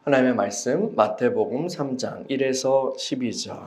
하나님의 말씀 마태복음 3장 1에서 12절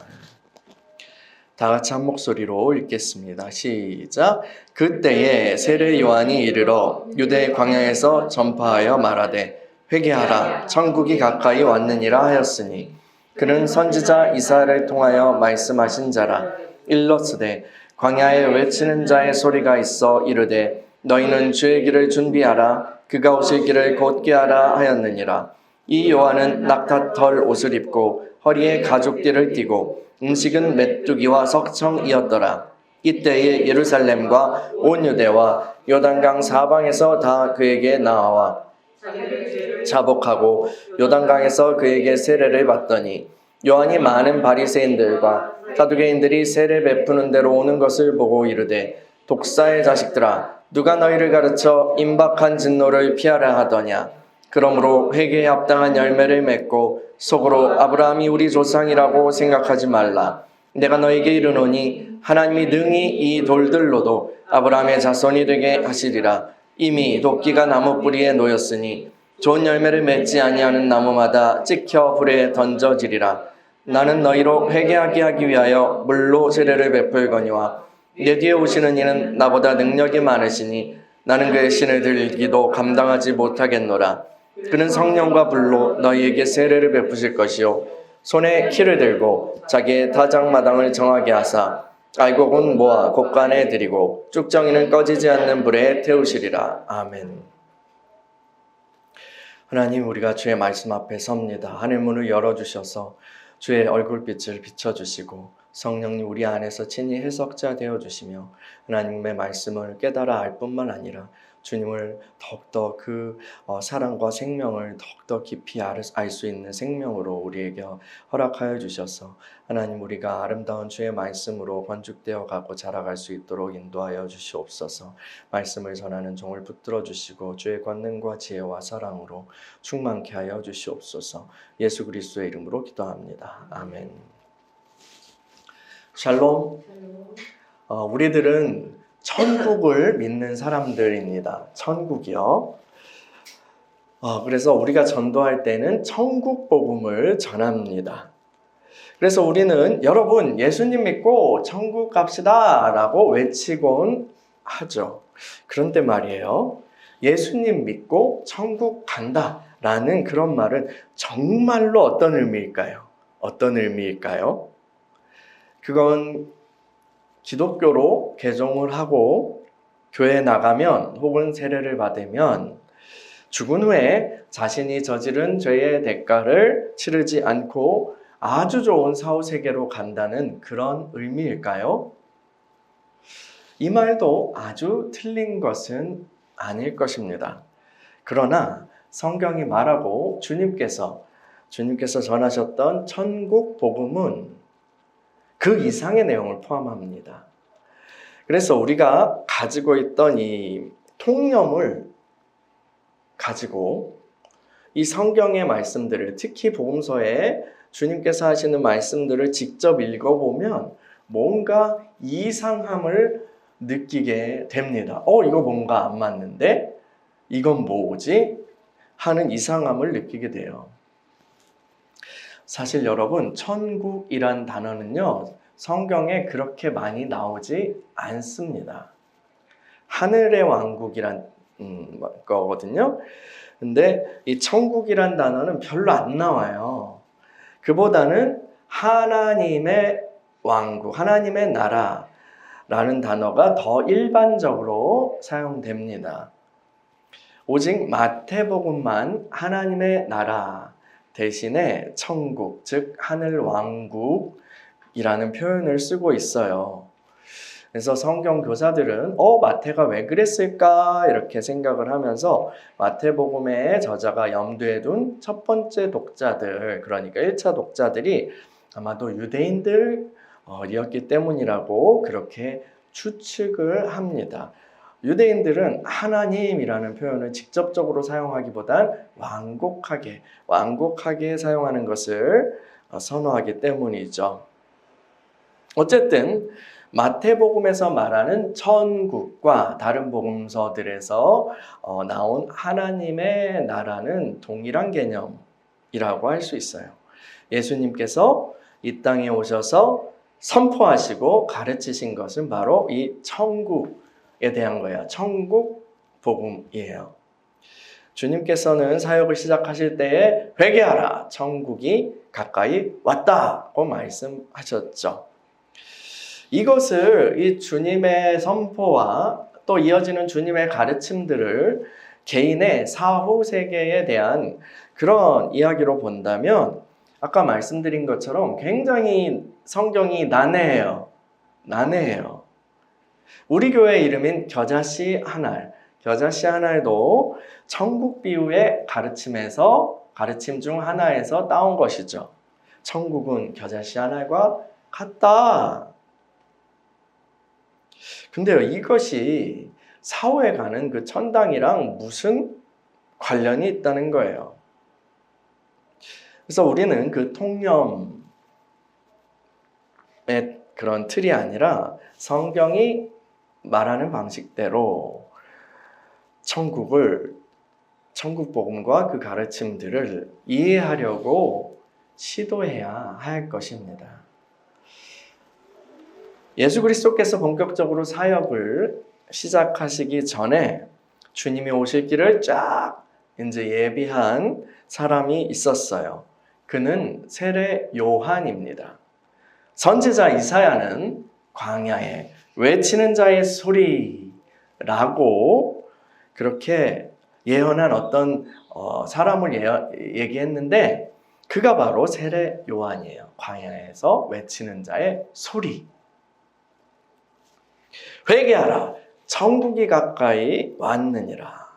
다 같이 한 목소리로 읽겠습니다. 시작. 그때에 세례 요한이 이르러 유대 광야에서 전파하여 말하되 회개하라 천국이 가까이 왔느니라 하였으니 그는 선지자 이사야를 통하여 말씀하신 자라. 일러스되 광야에 외치는 자의 소리가 있어 이르되 너희는 주의 길을 준비하라 그가 오실 길을 곧게 하라 하였느니라. 이 요한은 낙타털 옷을 입고 허리에 가죽띠를 띠고 음식은 메뚜기와 석청이었더라. 이때에 예루살렘과 온 유대와 요단강 사방에서 다 그에게 나와 자복하고 요단강에서 그에게 세례를 받더니 요한이 많은 바리새인들과 사두개인들이 세례 베푸는 데로 오는 것을 보고 이르되 독사의 자식들아 누가 너희를 가르쳐 임박한 진노를 피하라 하더냐. 그러므로 회개에 합당한 열매를 맺고 속으로 아브라함이 우리 조상이라고 생각하지 말라. 내가 너에게 이르노니 하나님이 능히 이 돌들로도 아브라함의 자손이 되게 하시리라. 이미 도끼가 나무 뿌리에 놓였으니 좋은 열매를 맺지 아니하는 나무마다 찍혀 불에 던져지리라. 나는 너희로 회개하게 하기 위하여 물로 세례를 베풀거니와 내 뒤에 오시는 이는 나보다 능력이 많으시니 나는 그의 신을 들기도 감당하지 못하겠노라. 그는 성령과 불로 너희에게 세례를 베푸실 것이요 손에 키를 들고 자기의 타작마당을 정하게 하사 알곡은 모아 곡간에 들이고 쭉정이는 꺼지지 않는 불에 태우시리라. 아멘. 하나님, 우리가 주의 말씀 앞에 섭니다. 하늘 문을 열어주셔서 주의 얼굴빛을 비춰주시고 성령님 우리 안에서 친히 해석자 되어주시며 하나님의 말씀을 깨달아 알 뿐만 아니라 주님을 더욱더 그 사랑과 생명을 더욱더 깊이 알 수 있는 생명으로 우리에게 허락하여 주셔서 하나님 우리가 아름다운 주의 말씀으로 건축되어 가고 자라갈 수 있도록 인도하여 주시옵소서. 말씀을 전하는 종을 붙들어 주시고 주의 권능과 지혜와 사랑으로 충만케 하여 주시옵소서. 예수 그리스도의 이름으로 기도합니다. 아멘. 샬롬. 우리들은 천국을 믿는 사람들입니다. 천국이요. 그래서 우리가 전도할 때는 천국 복음을 전합니다. 그래서 우리는 여러분 예수님 믿고 천국 갑시다 라고 외치곤 하죠. 그런데 말이에요. 예수님 믿고 천국 간다 라는 그런 말은 정말로 어떤 의미일까요? 어떤 의미일까요? 그건 기독교로 개종을 하고 교회에 나가면 혹은 세례를 받으면 죽은 후에 자신이 저지른 죄의 대가를 치르지 않고 아주 좋은 사후세계로 간다는 그런 의미일까요? 이 말도 아주 틀린 것은 아닐 것입니다. 그러나 성경이 말하고 주님께서 전하셨던 천국 복음은 그 이상의 내용을 포함합니다. 그래서 우리가 가지고 있던 이 통념을 가지고 이 성경의 말씀들을 특히 복음서에 주님께서 하시는 말씀들을 직접 읽어보면 뭔가 이상함을 느끼게 됩니다. 이거 뭔가 안 맞는데? 이건 뭐지? 하는 이상함을 느끼게 돼요. 사실 여러분, 천국이란 단어는요, 성경에 그렇게 많이 나오지 않습니다. 하늘의 왕국이란 거거든요. 근데 이 천국이란 단어는 별로 안 나와요. 그보다는 하나님의 왕국, 하나님의 나라라는 단어가 더 일반적으로 사용됩니다. 오직 마태복음만 하나님의 나라 대신에 천국, 즉 하늘 왕국이라는 표현을 쓰고 있어요. 그래서 성경 교사들은 마태가 왜 그랬을까 이렇게 생각을 하면서 마태복음의 저자가 염두에 둔 첫 번째 독자들, 그러니까 1차 독자들이 아마도 유대인들이었기 때문이라고 그렇게 추측을 합니다. 유대인들은 하나님이라는 표현을 직접적으로 사용하기보단 완곡하게 사용하는 것을 선호하기 때문이죠. 어쨌든 마태복음에서 말하는 천국과 다른 복음서들에서 나온 하나님의 나라는 동일한 개념입니다. 복음이라고 할 수 있어요. 예수님께서 이 땅에 오셔서 선포하시고 가르치신 것은 바로 이 천국에 대한 거예요. 천국 복음이에요. 주님께서는 사역을 시작하실 때에 회개하라, 천국이 가까이 왔다고 말씀하셨죠. 이것을 이 주님의 선포와 또 이어지는 주님의 가르침들을 개인의 사후 세계에 대한 그런 이야기로 본다면 아까 말씀드린 것처럼 굉장히 성경이 난해해요. 난해해요. 우리 교회 이름인 겨자씨 하날, 겨자씨 하날도 천국 비유의 가르침 중 하나에서 따온 것이죠. 천국은 겨자씨 하날과 같다. 근데요, 이것이 사후에 가는 그 천당이랑 무슨 관련이 있다는 거예요. 그래서 우리는 그 통념의 그런 틀이 아니라 성경이 말하는 방식대로 천국 복음과 그 가르침들을 이해하려고 시도해야 할 것입니다. 예수 그리스도께서 본격적으로 사역을 시작하시기 전에 주님이 오실 길을 쫙 이제 예비한 사람이 있었어요. 그는 세례 요한입니다. 선지자 이사야는 광야에 외치는 자의 소리라고 그렇게 예언한 어떤 사람을 얘기했는데 그가 바로 세례 요한이에요. 광야에서 외치는 자의 소리. 회개하라, 천국이 가까이 왔느니라.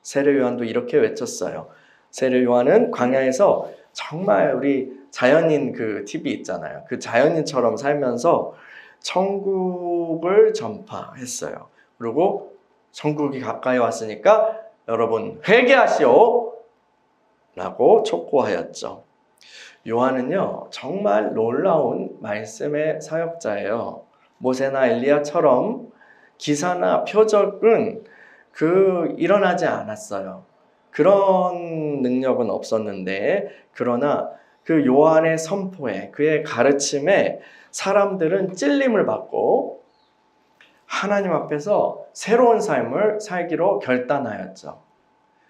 세례 요한도 이렇게 외쳤어요. 세례 요한은 광야에서 정말 우리 자연인 그 TV 있잖아요. 그 자연인처럼 살면서 천국을 전파했어요. 그리고 천국이 가까이 왔으니까 여러분 회개하시오 라고 촉구하였죠. 요한은요 정말 놀라운 말씀의 사역자예요. 모세나 엘리야처럼 기사나 표적은 일어나지 않았어요. 그런 능력은 없었는데 그러나 그 요한의 선포에 그의 가르침에 사람들은 찔림을 받고 하나님 앞에서 새로운 삶을 살기로 결단하였죠.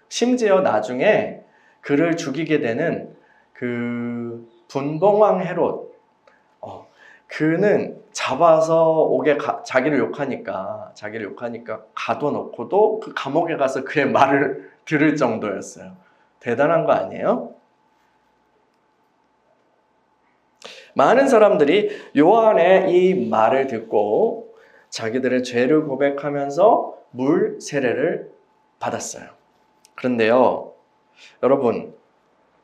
심지어 나중에 그를 죽이게 되는 그 분봉왕 헤롯, 그는 잡아서 자기를 욕하니까 가둬놓고도 그 감옥에 가서 그의 말을 들을 정도였어요. 대단한 거 아니에요? 많은 사람들이 요한의 이 말을 듣고 자기들의 죄를 고백하면서 물 세례를 받았어요. 그런데요, 여러분,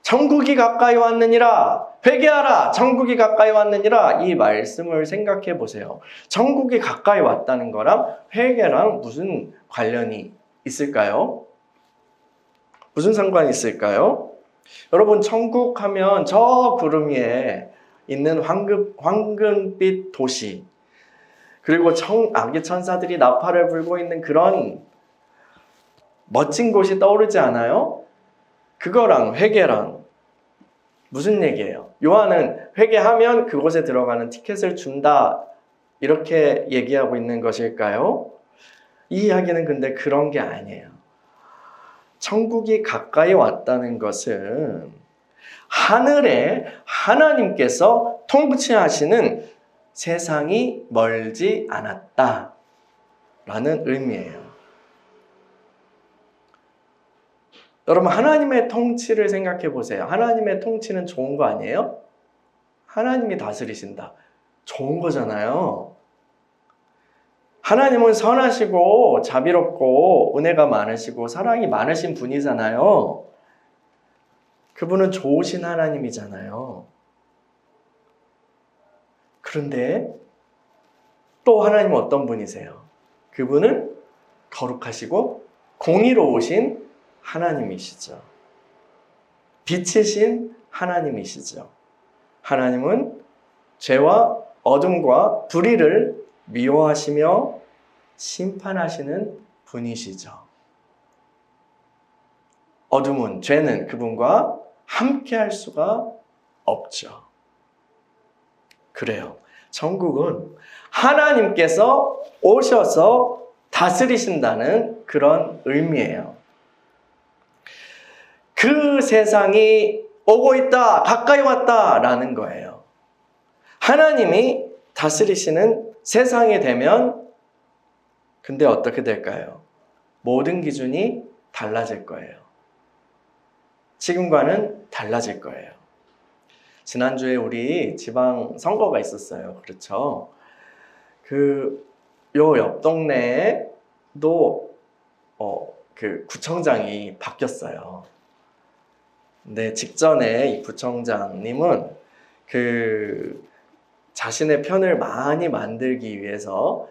천국이 가까이 왔느니라, 회개하라, 천국이 가까이 왔느니라, 이 말씀을 생각해 보세요. 천국이 가까이 왔다는 거랑 회개랑 무슨 관련이 있을까요? 무슨 상관이 있을까요? 여러분, 천국 하면 저 구름 위에 있는 황금빛 도시, 그리고 악의 천사들이 나팔을 불고 있는 그런 멋진 곳이 떠오르지 않아요? 그거랑 회개랑 무슨 얘기예요? 요한은 회개하면 그곳에 들어가는 티켓을 준다 이렇게 얘기하고 있는 것일까요? 이 이야기는 근데 그런 게 아니에요. 천국이 가까이 왔다는 것은 하늘에 하나님께서 통치하시는 세상이 멀지 않았다라는 의미예요. 여러분, 하나님의 통치를 생각해 보세요. 하나님의 통치는 좋은 거 아니에요? 하나님이 다스리신다. 좋은 거잖아요. 하나님은 선하시고 자비롭고 은혜가 많으시고 사랑이 많으신 분이잖아요. 그분은 좋으신 하나님이잖아요. 그런데 또 하나님은 어떤 분이세요? 그분은 거룩하시고 공의로우신 하나님이시죠. 빛이신 하나님이시죠. 하나님은 죄와 어둠과 불의를 미워하시며 심판하시는 분이시죠. 어둠은, 죄는 그분과 함께 할 수가 없죠. 그래요. 천국은 하나님께서 오셔서 다스리신다는 그런 의미예요. 그 세상이 오고 있다, 가까이 왔다 라는 거예요. 하나님이 다스리시는 세상이 되면 근데 어떻게 될까요? 모든 기준이 달라질 거예요. 지금과는 달라질 거예요. 지난주에 우리 지방 선거가 있었어요. 그렇죠? 요 옆 동네에도 그 구청장이 바뀌었어요. 근데 직전에 이 구청장님은 자신의 편을 많이 만들기 위해서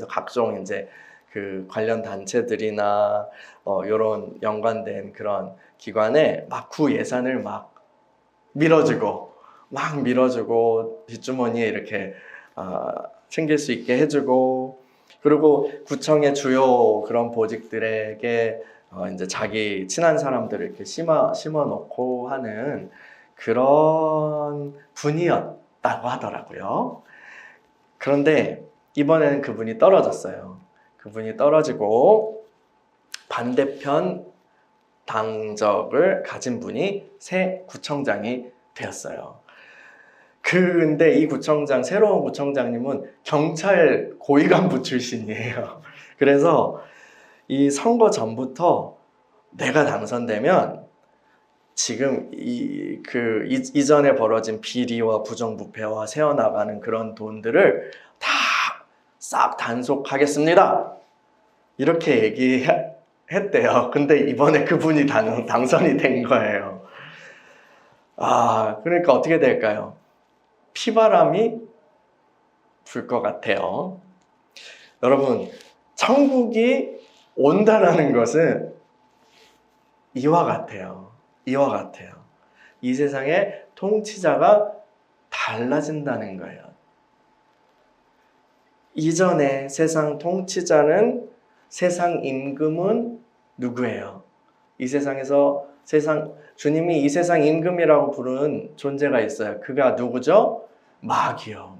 각종 이제 그 관련 단체들이나 이런 연관된 그런 기관에 막 구 예산을 막 밀어주고 뒷주머니에 이렇게 챙길 수 있게 해주고, 그리고 구청의 주요 그런 보직들에게 이제 자기 친한 사람들을 이렇게 심어 놓고 하는 그런 분이었다고 하더라고요. 그런데 이번에는 그분이 떨어졌어요. 그분이 떨어지고 반대편 당적을 가진 분이 새 구청장이 되었어요. 근데 이 새로운 구청장님은 경찰 고위간부 출신이에요. 그래서 이 선거 전부터 내가 당선되면 지금 이전에 벌어진 비리와 부정부패와 새어나가는 그런 돈들을 다 싹 단속하겠습니다. 이렇게 얘기했대요. 근데 이번에 그분이 당선이 된 거예요. 그러니까 어떻게 될까요? 피바람이 불 것 같아요. 여러분, 천국이 온다라는 것은 이와 같아요. 이 세상의 통치자가 달라진다는 거예요. 이전에 세상 통치자는, 세상 임금은 누구예요? 이 세상에서 주님이 이 세상 임금이라고 부르는 존재가 있어요. 그가 누구죠? 마귀요.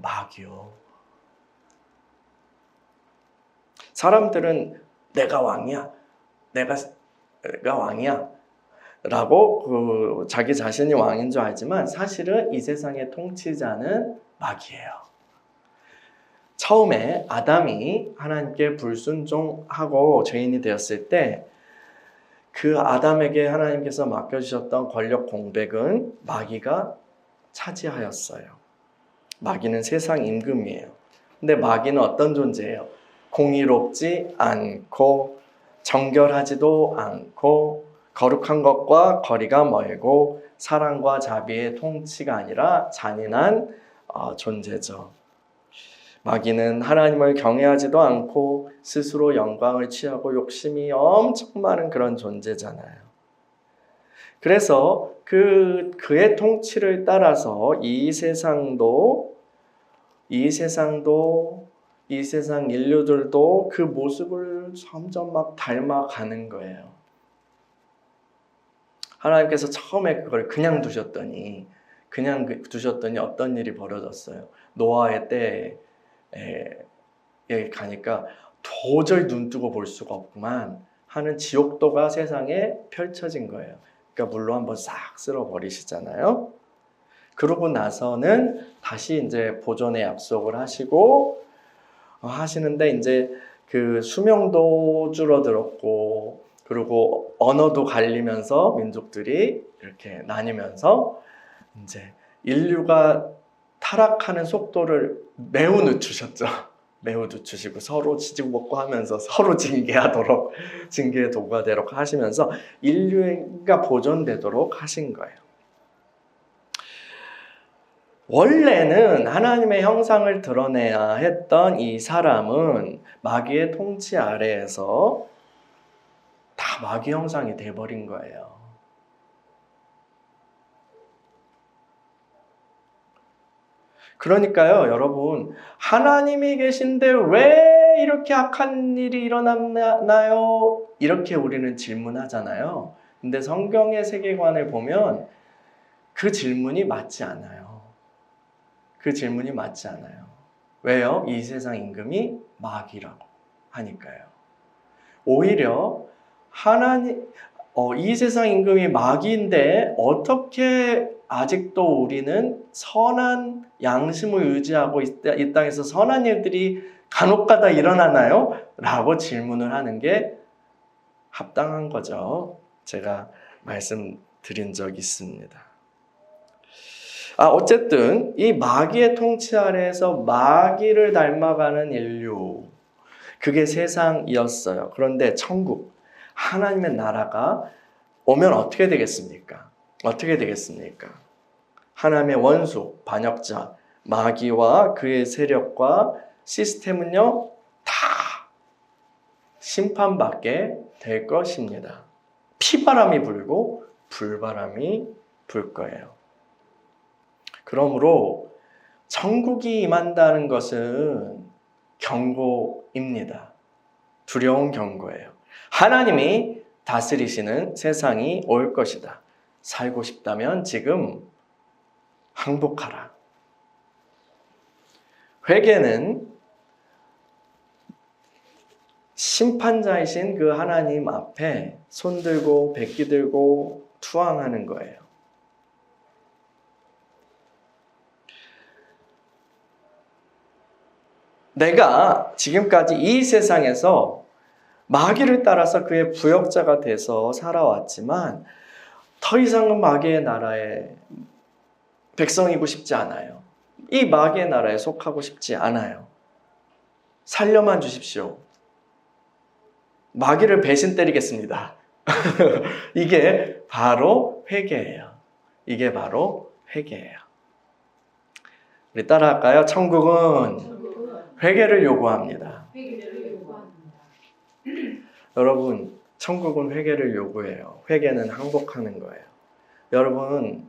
사람들은 내가 왕이야 라고 자기 자신이 왕인 줄 알지만 사실은 이 세상의 통치자는 마귀예요. 처음에 아담이 하나님께 불순종하고 죄인이 되었을 때 그 아담에게 하나님께서 맡겨주셨던 권력 공백은 마귀가 차지하였어요. 마귀는 세상 임금이에요. 근데 마귀는 어떤 존재예요? 공의롭지 않고 정결하지도 않고 거룩한 것과 거리가 멀고 사랑과 자비의 통치가 아니라 잔인한 존재죠. 마귀는 하나님을 경외하지도 않고 스스로 영광을 취하고 욕심이 엄청 많은 그런 존재잖아요. 그래서 그의 통치를 따라서 이 세상 인류들도 그 모습을 점점 막 닮아가는 거예요. 하나님께서 처음에 그걸 그냥 두셨더니 어떤 일이 벌어졌어요. 노아의 때에 가니까 도저히 눈 뜨고 볼 수가 없구만 하는 지옥도가 세상에 펼쳐진 거예요. 그러니까 물로 한번 싹 쓸어버리시잖아요. 그러고 나서는 다시 이제 보존의 약속을 하시는데 이제 그 수명도 줄어들었고, 그리고 언어도 갈리면서 민족들이 이렇게 나뉘면서 이제 인류가 타락하는 속도를 매우 늦추셨죠. 매우 늦추시고 서로 지지고 먹고 하면서 서로 징계에 도가되도록 하시면서 인류가 보존되도록 하신 거예요. 원래는 하나님의 형상을 드러내야 했던 이 사람은 마귀의 통치 아래에서 다 마귀 형상이 돼버린 거예요. 그러니까요, 여러분, 하나님이 계신데 왜 이렇게 악한 일이 일어났나요? 이렇게 우리는 질문하잖아요. 근데 성경의 세계관을 보면 그 질문이 맞지 않아요. 그 질문이 맞지 않아요. 왜요? 이 세상 임금이 마귀라고 하니까요. 오히려 이 세상 임금이 마귀인데 어떻게 아직도 우리는 선한 양심을 유지하고 이 땅에서 선한 일들이 간혹가다 일어나나요? 라고 질문을 하는 게 합당한 거죠. 제가 말씀드린 적이 있습니다. 어쨌든 이 마귀의 통치 아래에서 마귀를 닮아가는 인류, 그게 세상이었어요. 그런데 천국, 하나님의 나라가 오면 어떻게 되겠습니까? 어떻게 되겠습니까? 하나님의 원수, 반역자, 마귀와 그의 세력과 시스템은요, 다 심판받게 될 것입니다. 피바람이 불고 불바람이 불 거예요. 그러므로 천국이 임한다는 것은 경고입니다. 두려운 경고예요. 하나님이 다스리시는 세상이 올 것이다. 살고 싶다면 지금 항복하라. 회개는 심판자이신 그 하나님 앞에 손들고 백기 들고 투항하는 거예요. 내가 지금까지 이 세상에서 마귀를 따라서 그의 부역자가 돼서 살아왔지만 더 이상은 마귀의 나라의 백성이고 싶지 않아요. 이 마귀의 나라에 속하고 싶지 않아요. 살려만 주십시오. 마귀를 배신 때리겠습니다. 이게 바로 회개예요. 이게 바로 회개예요. 우리 따라할까요? 천국은 회개를 요구합니다. 여러분, 천국은 회개를 요구해요. 회개는 항복하는 거예요. 여러분은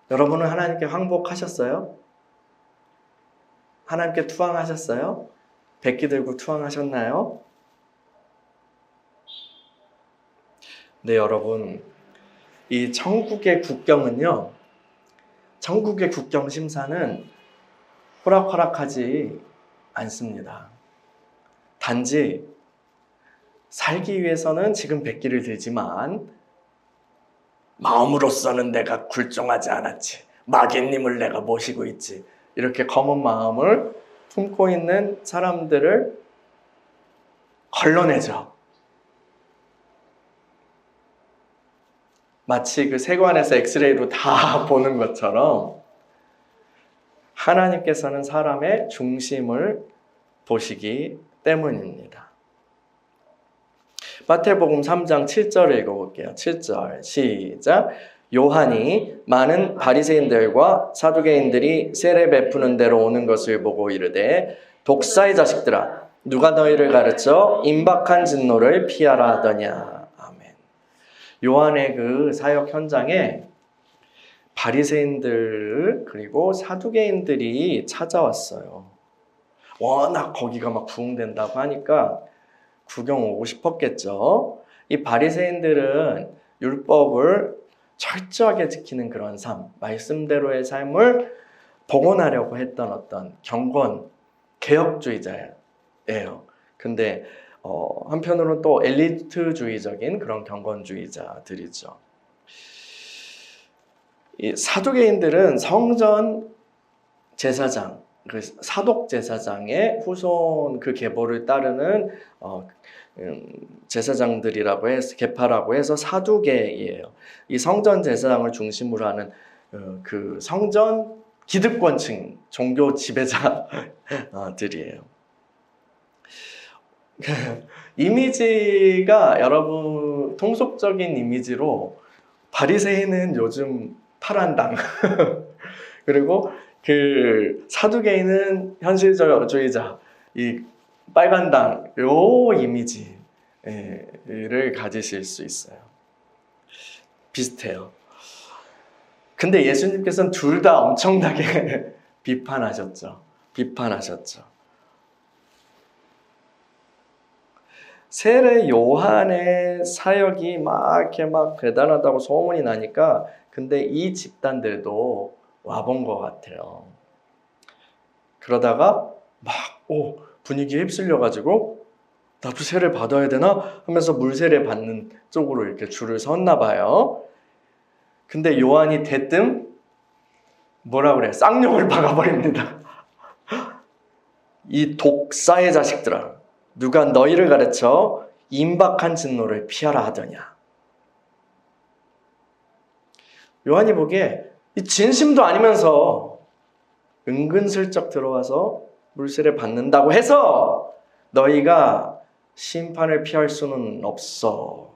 하나님께 항복하셨어요? 하나님께 투항하셨어요? 백기 들고 투항하셨나요? 네, 여러분, 이 천국의 국경은요, 천국의 국경 심사는 호락호락하지 않습니다. 단지 살기 위해서는 지금 백기를 들지만 마음으로서는 내가 굴종하지 않았지. 마귀님을 내가 모시고 있지. 이렇게 검은 마음을 품고 있는 사람들을 걸러내죠. 마치 그 세관에서 엑스레이로 다 보는 것처럼 하나님께서는 사람의 중심을 보시기 때문입니다. 마태복음 3장 7절을 읽어볼게요. 7절 시작. 요한이 많은 바리새인들과 사두개인들이 세례 베푸는 데로 오는 것을 보고 이르되 독사의 자식들아 누가 너희를 가르쳐 임박한 진노를 피하라 하더냐. 아멘. 요한의 그 사역 현장에 바리새인들 그리고 사두개인들이 찾아왔어요. 워낙 거기가 막 부흥된다고 하니까 구경 오고 싶었겠죠. 이 바리새인들은 율법을 철저하게 지키는 그런 삶, 말씀대로의 삶을 복원하려고 했던 어떤 경건, 개혁주의자예요. 근데 한편으로는 또 엘리트주의적인 그런 경건주의자들이죠. 이 사두개인들은 성전 제사장, 그 사독 제사장의 후손 그 계보를 따르는 제사장들이라고 해서 계파라고 해서 사두개예요. 이 성전 제사장을 중심으로 하는 그 성전 기득권층 종교 지배자들이에요. 이미지가 여러분 통속적인 이미지로 바리새인은 요즘 파란당 그리고 그 사두개인은 현실주의자, 이 빨간당 요 이미지를 가지실 수 있어요. 비슷해요. 근데 예수님께서는 둘 다 엄청나게 비판하셨죠. 세례 요한의 사역이 막 대단하다고 소문이 나니까 근데 이 집단들도 와본 것 같아요. 그러다가 분위기에 휩쓸려가지고 나도 세례 받아야 되나 하면서 물세례 받는 쪽으로 이렇게 줄을 섰나 봐요. 근데 요한이 대뜸 뭐라 그래? 쌍욕을 박아버립니다. 이 독사의 자식들아, 누가 너희를 가르쳐 임박한 진노를 피하라 하더냐. 요한이 보기에 이 진심도 아니면서 은근슬쩍 들어와서 물세례 받는다고 해서 너희가 심판을 피할 수는 없어.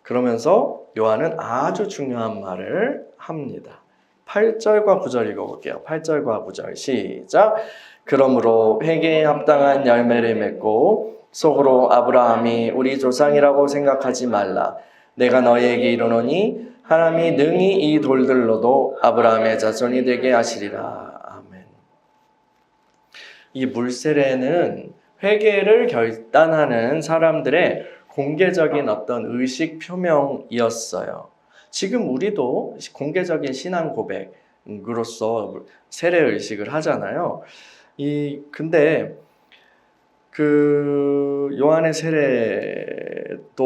그러면서 요한은 아주 중요한 말을 합니다. 8절과 9절 읽어볼게요. 8절과 9절 시작. 그러므로 회개에 합당한 열매를 맺고 속으로 아브라함이 우리 조상이라고 생각하지 말라. 내가 너희에게 이르노니 하나님이 능히 이 돌들로도 아브라함의 자손이 되게 하시리라. 아멘. 이 물세례는 회개를 결단하는 사람들의 공개적인 어떤 의식 표명이었어요. 지금 우리도 공개적인 신앙 고백으로서 세례 의식을 하잖아요. 근데 그 요한의 세례도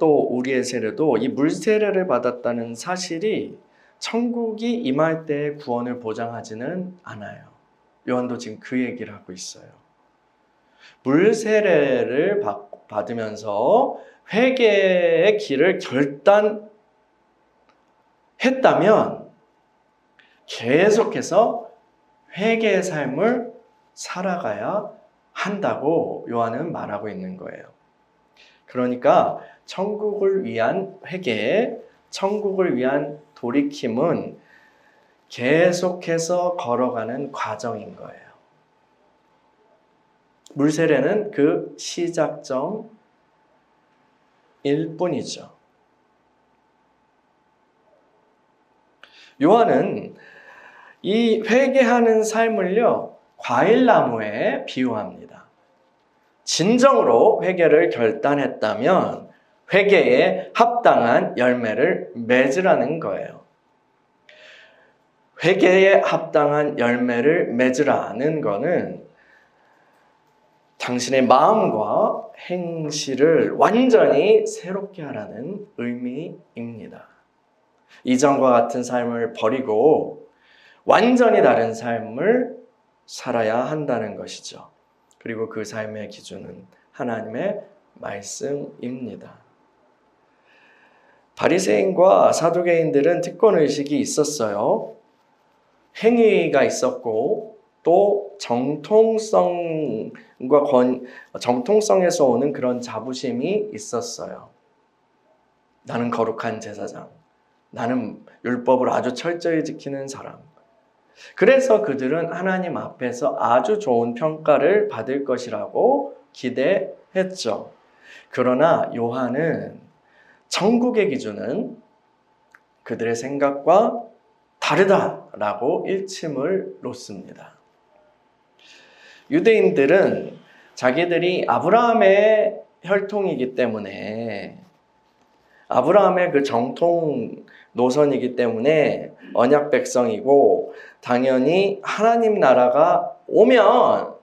또 우리의 세례도 이 물세례를 받았다는 사실이 천국이 임할 때의 구원을 보장하지는 않아요. 요한도 지금 그 얘기를 하고 있어요. 물세례를 받으면서 회개의 길을 결단했다면 계속해서 회개의 삶을 살아가야 한다고 요한은 말하고 있는 거예요. 그러니까 천국을 위한 회개, 천국을 위한 돌이킴은 계속해서 걸어가는 과정인 거예요. 물세례는 그 시작점일 뿐이죠. 요한은 이 회개하는 삶을요, 과일나무에 비유합니다. 진정으로 회개를 결단했다면 회개에 합당한 열매를 맺으라는 거예요. 회개에 합당한 열매를 맺으라는 거는 당신의 마음과 행실을 완전히 새롭게 하라는 의미입니다. 이전과 같은 삶을 버리고 완전히 다른 삶을 살아야 한다는 것이죠. 그리고 그 삶의 기준은 하나님의 말씀입니다. 바리새인과 사두개인들은 특권의식이 있었어요. 행위가 있었고 또 정통성에서 오는 그런 자부심이 있었어요. 나는 거룩한 제사장, 나는 율법을 아주 철저히 지키는 사람. 그래서 그들은 하나님 앞에서 아주 좋은 평가를 받을 것이라고 기대했죠. 그러나 요한은 천국의 기준은 그들의 생각과 다르다라고 일침을 놓습니다. 유대인들은 자기들이 아브라함의 혈통이기 때문에 아브라함의 그 정통 노선이기 때문에 언약 백성이고 당연히 하나님 나라가 오면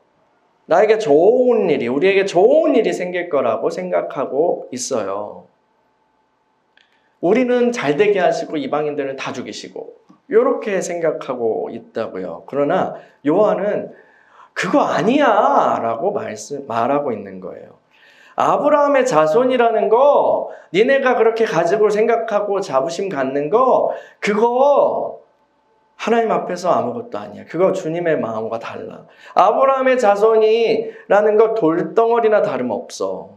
나에게 좋은 일이, 우리에게 좋은 일이 생길 거라고 생각하고 있어요. 우리는 잘 되게 하시고 이방인들은 다 죽이시고 이렇게 생각하고 있다고요. 그러나 요한은 그거 아니야 라고 말하고 있는 거예요. 아브라함의 자손이라는 거, 니네가 그렇게 가지고 생각하고 자부심 갖는 거, 그거 하나님 앞에서 아무것도 아니야. 그거 주님의 마음과 달라. 아브라함의 자손이라는 거 돌덩어리나 다름없어.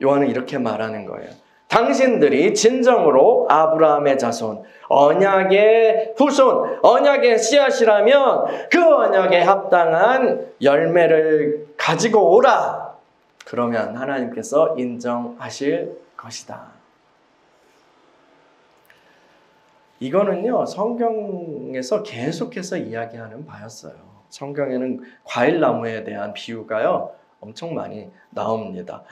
요한은 이렇게 말하는 거예요. 당신들이 진정으로 아브라함의 자손, 언약의 후손, 언약의 씨앗이라면 그 언약에 합당한 열매를 가지고 오라. 그러면 하나님께서 인정하실 것이다. 이거는요, 성경에서 계속해서 이야기하는 바였어요. 성경에는 과일나무에 대한 비유가요 엄청 많이 나옵니다.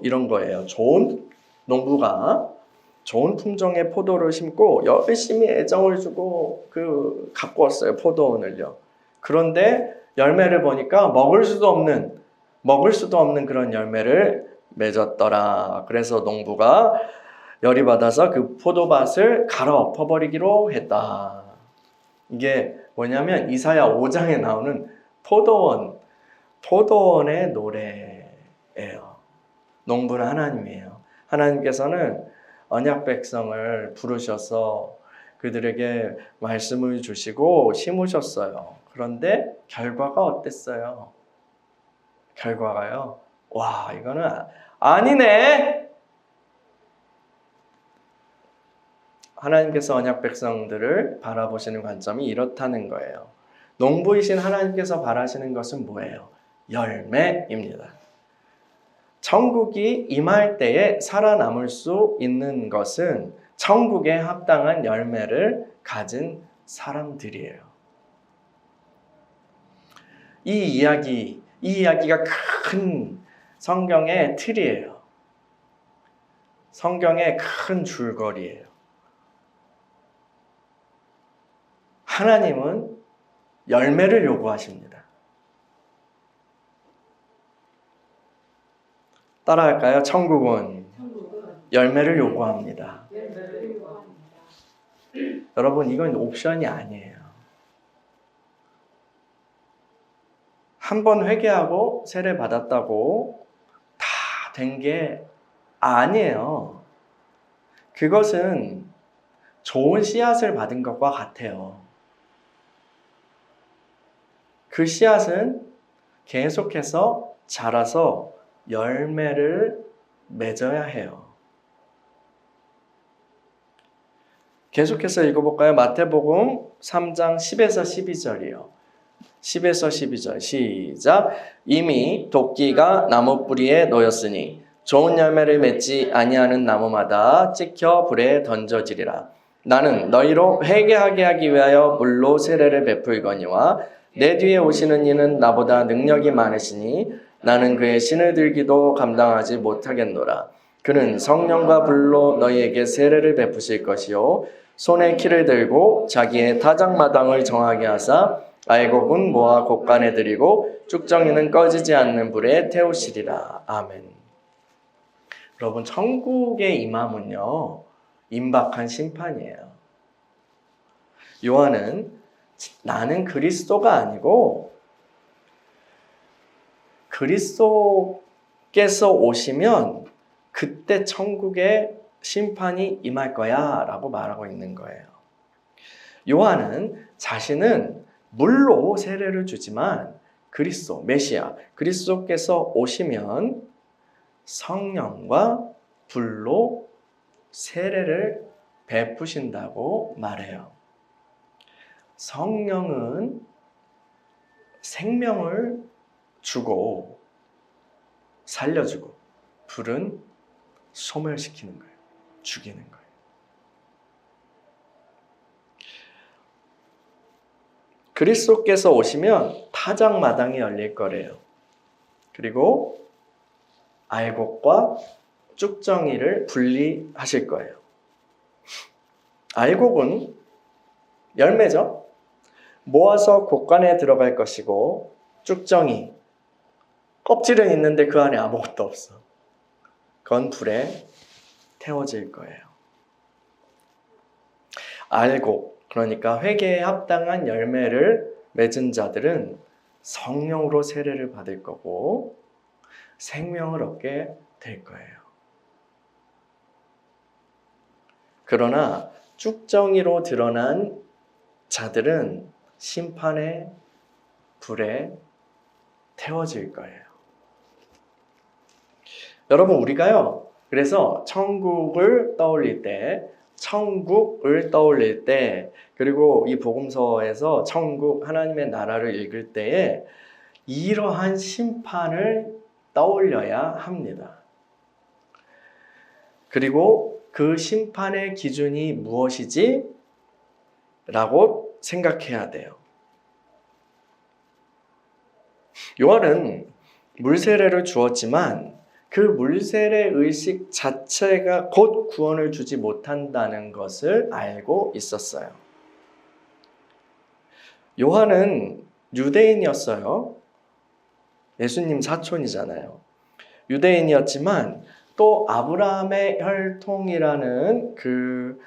이런 거예요. 좋은 농부가 좋은 품종의 포도를 심고 열심히 애정을 주고 갖고 왔어요. 포도원을요. 그런데 열매를 보니까 먹을 수도 없는 그런 열매를 맺었더라. 그래서 농부가 열이 받아서 그 포도밭을 갈아엎어버리기로 했다. 이게 뭐냐면 이사야 5장에 나오는 포도원의 노래예요. 농부는 하나님이에요. 하나님께서는 언약 백성을 부르셔서 그들에게 말씀을 주시고 심으셨어요. 그런데 결과가 어땠어요? 결과가요. 와, 이거는 아니네. 하나님께서 언약 백성들을 바라보시는 관점이 이렇다는 거예요. 농부이신 하나님께서 바라시는 것은 뭐예요? 열매입니다. 천국이 임할 때에 살아남을 수 있는 것은 천국에 합당한 열매를 가진 사람들이에요. 이 이야기가 큰 성경의 틀이에요. 성경의 큰 줄거리예요. 하나님은 열매를 요구하십니다. 따라할까요? 천국은 열매를 요구합니다. 여러분, 이건 옵션이 아니에요. 한 번 회개하고 세례 받았다고 다 된 게 아니에요. 그것은 좋은 씨앗을 받은 것과 같아요. 그 씨앗은 계속해서 자라서 열매를 맺어야 해요. 계속해서 읽어볼까요? 마태복음 3장 10에서 12절이요. 10에서 12절 시작. 이미 도끼가 나무 뿌리에 놓였으니 좋은 열매를 맺지 아니하는 나무마다 찍혀 불에 던져지리라. 나는 너희로 회개하게 하기 위하여 물로 세례를 베풀거니와 내 뒤에 오시는 이는 나보다 능력이 많으시니 나는 그의 신을 들기도 감당하지 못하겠노라. 그는 성령과 불로 너희에게 세례를 베푸실 것이요 손에 키를 들고 자기의 타작마당을 정하게 하사 알곡은 모아 곡간에 들이고 쭉정이는 꺼지지 않는 불에 태우시리라. 아멘. 여러분, 천국의 임함은요 임박한 심판이에요. 요한은 나는 그리스도가 아니고 그리스도께서 오시면 그때 천국의 심판이 임할 거야 라고 말하고 있는 거예요. 요한은 자신은 물로 세례를 주지만 그리스도, 메시아, 그리스도께서 오시면 성령과 불로 세례를 베푸신다고 말해요. 성령은 생명을 주고 살려주고 불은 소멸시키는 거예요. 죽이는 거예요. 그리스도께서 오시면 타작마당이 열릴 거래요. 그리고 알곡과 쭉정이를 분리하실 거예요. 알곡은 열매죠. 모아서 곡간에 들어갈 것이고 쭉정이 껍질은 있는데 그 안에 아무것도 없어. 그건 불에 태워질 거예요. 알곡, 그러니까 회개에 합당한 열매를 맺은 자들은 성령으로 세례를 받을 거고 생명을 얻게 될 거예요. 그러나 쭉정이로 드러난 자들은 심판의 불에 태워질 거예요. 여러분, 우리가요, 그래서 천국을 떠올릴 때, 그리고 이 복음서에서 천국, 하나님의 나라를 읽을 때에 이러한 심판을 떠올려야 합니다. 그리고 그 심판의 기준이 무엇이지? 라고 생각해야 돼요. 요한은 물세례를 주었지만 그 물세례 의식 자체가 곧 구원을 주지 못한다는 것을 알고 있었어요. 요한은 유대인이었어요. 예수님 사촌이잖아요. 유대인이었지만 또 아브라함의 혈통이라는 그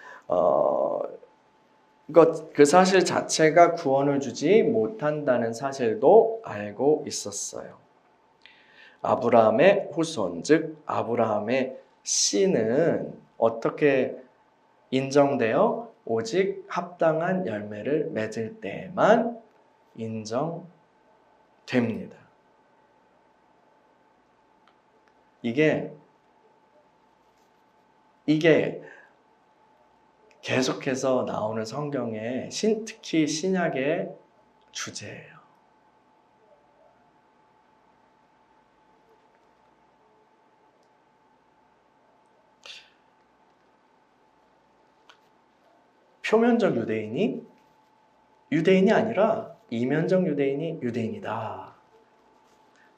사실 자체가 구원을 주지 못한다는 사실도 알고 있었어요. 아브라함의 후손, 즉 아브라함의 씨는 어떻게 인정되어 오직 합당한 열매를 맺을 때만 인정됩니다. 이게 계속해서 나오는 성경의 특히 신약의 주제예요. 표면적 유대인이 유대인이 아니라 이면적 유대인이 유대인이다.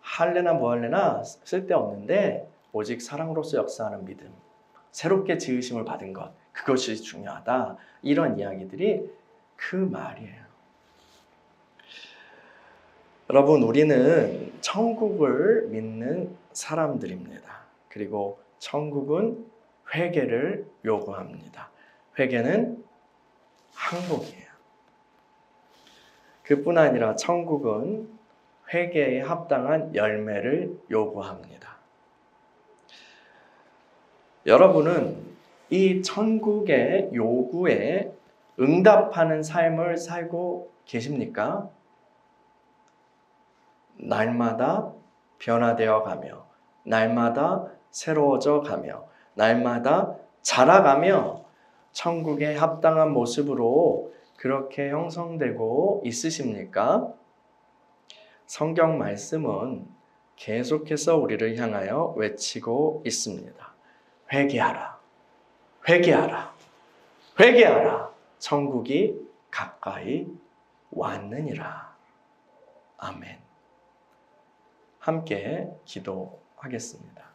할래나 뭐할래나 쓸데없는데 오직 사랑으로서 역사하는 믿음, 새롭게 지으심을 받은 것, 그것이 중요하다. 이런 이야기들이 그 말이에요. 여러분, 우리는 천국을 믿는 사람들입니다. 그리고 천국은 회개를 요구합니다. 회개는 항복이에요. 그뿐 아니라 천국은 회개에 합당한 열매를 요구합니다. 여러분은 이 천국의 요구에 응답하는 삶을 살고 계십니까? 날마다 변화되어 가며, 날마다 새로워져 가며, 날마다 자라가며 천국에 합당한 모습으로 그렇게 형성되고 있으십니까? 성경 말씀은 계속해서 우리를 향하여 외치고 있습니다. 회개하라, 회개하라, 회개하라. 천국이 가까이 왔느니라. 아멘. 함께 기도하겠습니다.